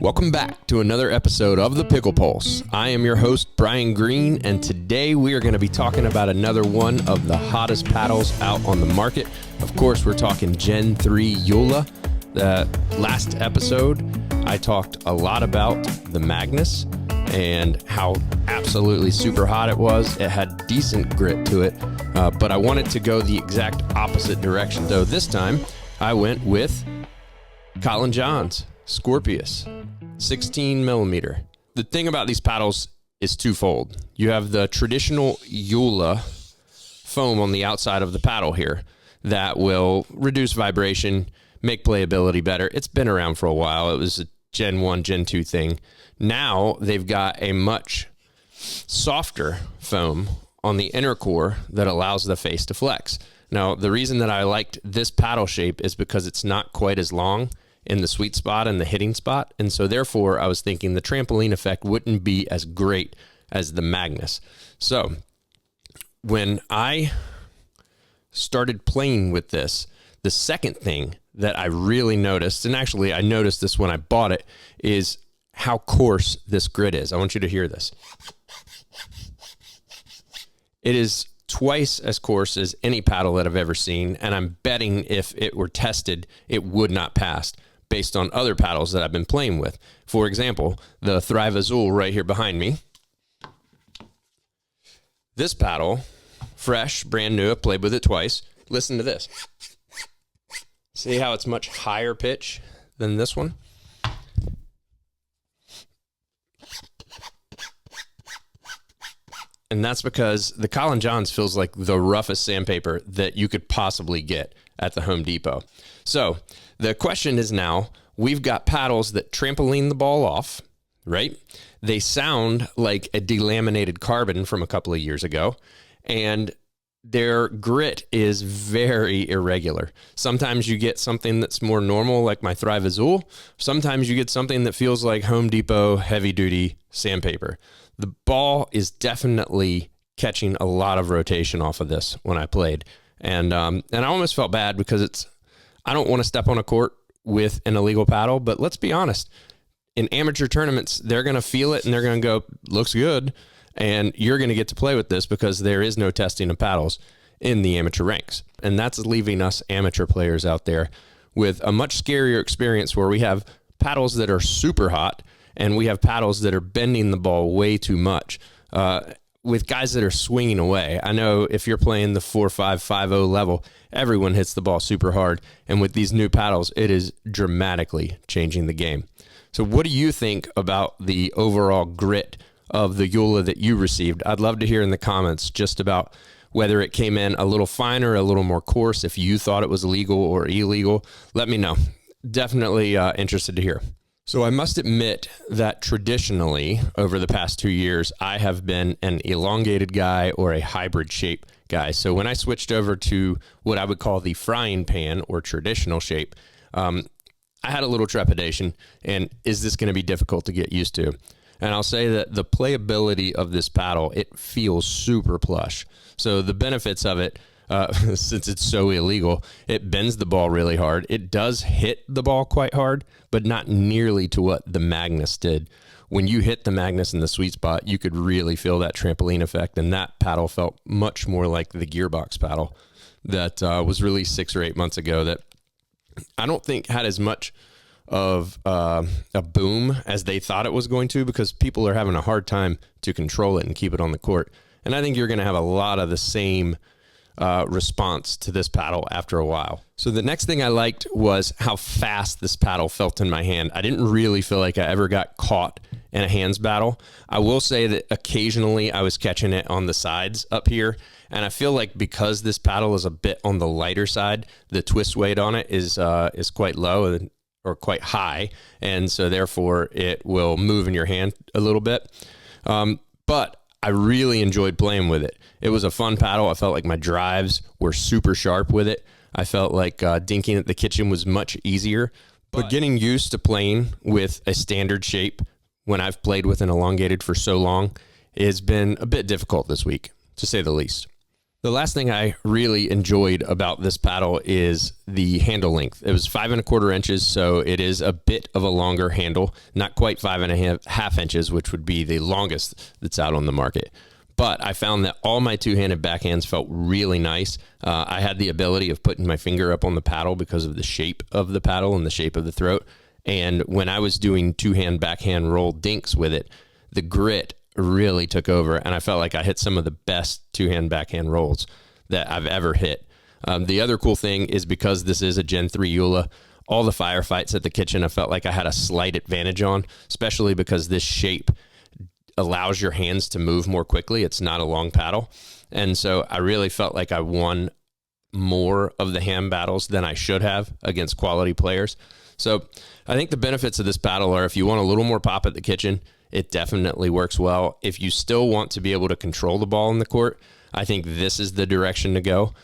Welcome back to another episode of the Pickle Pulse. I am your host, Brian Green, and today we are going to be talking about another one of the hottest paddles out on the market. Of course, we're talking Gen 3 Joola. The last episode, I talked a lot about the Magnus and how absolutely super hot it was. It had decent grit to it, but I wanted to go the exact opposite direction, though this time I went with Colin John's Scorpius 16 millimeter. The thing about these paddles is twofold. You have the traditional Joola foam on the outside of the paddle here that will reduce vibration, make playability better. It's been around for a while. It was a Gen 1, Gen 2 thing. Now they've got a much softer foam on the inner core that allows the face to flex. Now, the reason that I liked this paddle shape is because it's not quite as long in the sweet spot and the hitting spot. And so therefore I was thinking the trampoline effect wouldn't be as great as the Magnus. So when I started playing with this, the second thing that I really noticed, and actually I noticed this when I bought it, is how coarse this grit is. I want you to hear this. It is twice as coarse as any paddle that I've ever seen, and I'm betting if it were tested, it would not pass based on other paddles that I've been playing with. For example, the Thrive Azul right here behind me. This paddle, fresh, brand new, I played with it twice. Listen to this. See how it's much higher pitch than this one? And that's because the Colin John's feels like the roughest sandpaper that you could possibly get at the Home Depot. So the question is now, we've got paddles that trampoline the ball off, right? They sound like a delaminated carbon from a couple of years ago, and their grit is very irregular. Sometimes you get something that's more normal, like my Thrive Azul. Sometimes you get something that feels like Home Depot heavy-duty sandpaper. The ball is definitely catching a lot of rotation off of this when I played. And I almost felt bad because I don't want to step on a court with an illegal paddle, but let's be honest. In amateur tournaments, they're going to feel it and they're going to go, looks good. And you're going to get to play with this because there is no testing of paddles in the amateur ranks. And that's leaving us amateur players out there with a much scarier experience where we have paddles that are super hot and we have paddles that are bending the ball way too much with guys that are swinging away. I know if you're playing the 4.550 level, everyone hits the ball super hard. And with these new paddles, it is dramatically changing the game. So what do you think about the overall grit of the Joola that you received? I'd love to hear in the comments just about whether it came in a little finer, a little more coarse, if you thought it was legal or illegal. Let me know. Definitely interested to hear. So I must admit that traditionally, over the past 2 years, I have been an elongated guy or a hybrid shape guy. So when I switched over to what I would call the frying pan or traditional shape, I had a little trepidation. And is this going to be difficult to get used to? And I'll say that the playability of this paddle, it feels super plush. So the benefits of it, since it's so illegal, it bends the ball really hard. It does hit the ball quite hard, but not nearly to what the Magnus did. When you hit the Magnus in the sweet spot, you could really feel that trampoline effect, and that paddle felt much more like the Gearbox paddle that was released 6 or 8 months ago that I don't think had as much of a boom as they thought it was going to, because people are having a hard time to control it and keep it on the court. And I think you're going to have a lot of the same response to this paddle after a while. So the next thing I liked was how fast this paddle felt in my hand. I didn't really feel like I ever got caught in a hands battle. I will say that occasionally I was catching it on the sides up here, and I feel like because this paddle is a bit on the lighter side, the twist weight on it is quite low or quite high, and so therefore it will move in your hand a little bit. But I really enjoyed playing with it. It was a fun paddle. I felt like my drives were super sharp with it. I felt like dinking at the kitchen was much easier. But getting used to playing with a standard shape when I've played with an elongated for so long has been a bit difficult this week, to say the least. The last thing I really enjoyed about this paddle is the handle length. It was 5¼ inches, so it is a bit of a longer handle, not quite 5½ inches, which would be the longest that's out on the market. But I found that all my two-handed backhands felt really nice. I had the ability of putting my finger up on the paddle because of the shape of the paddle and the shape of the throat. And when I was doing two-hand backhand roll dinks with it, the grit really took over, and I felt like I hit some of the best two-hand backhand rolls that I've ever hit. The other cool thing is because this is a Gen 3 Joola, all the firefights at the kitchen I felt like I had a slight advantage on, especially because this shape allows your hands to move more quickly. It's not a long paddle. And so I really felt like I won more of the hand battles than I should have against quality players. So I think the benefits of this paddle are if you want a little more pop at the kitchen, it definitely works well. If you still want to be able to control the ball in the court, I think this is the direction to go.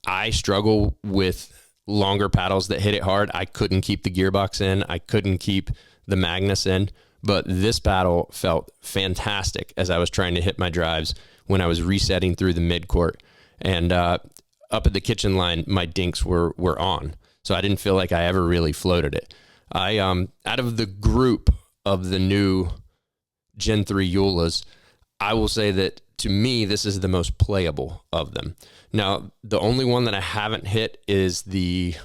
I struggle with longer paddles that hit it hard. I couldn't keep the gearbox in. I couldn't keep the Magnus in. But this paddle felt fantastic as I was trying to hit my drives when I was resetting through the midcourt. And up at the kitchen line, my dinks were on. So I didn't feel like I ever really floated it. Out of the group of the new Gen 3 Joolas, I will say that to me, this is the most playable of them. Now, the only one that I haven't hit is the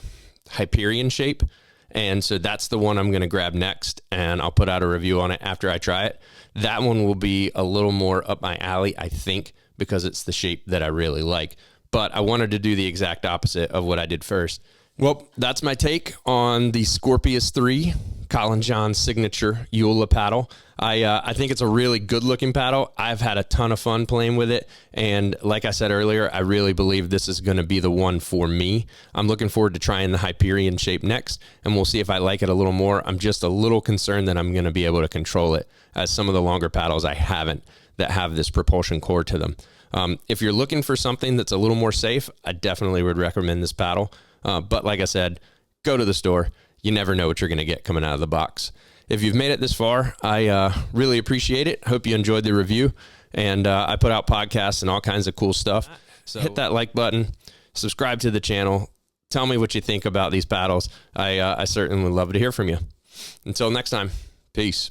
Hyperion shape. And so that's the one I'm going to grab next, and I'll put out a review on it after I try it. That one will be a little more up my alley, I think, because it's the shape that I really like. But I wanted to do the exact opposite of what I did first. Well, that's my take on the Scorpius 3 Colin John's signature Joola paddle. I think it's a really good looking paddle. I've had a ton of fun playing with it. And like I said earlier, I really believe this is going to be the one for me. I'm looking forward to trying the Hyperion shape next, and we'll see if I like it a little more. I'm just a little concerned that I'm going to be able to control it, as some of the longer paddles I haven't that have this propulsion core to them. If you're looking for something that's a little more safe, I definitely would recommend this paddle. But like I said, go to the store. You never know what you're going to get coming out of the box. If you've made it this far, I really appreciate it. Hope you enjoyed the review. And I put out podcasts and all kinds of cool stuff. So hit that like button, subscribe to the channel. Tell me what you think about these paddles. I certainly would love to hear from you. Until next time, peace.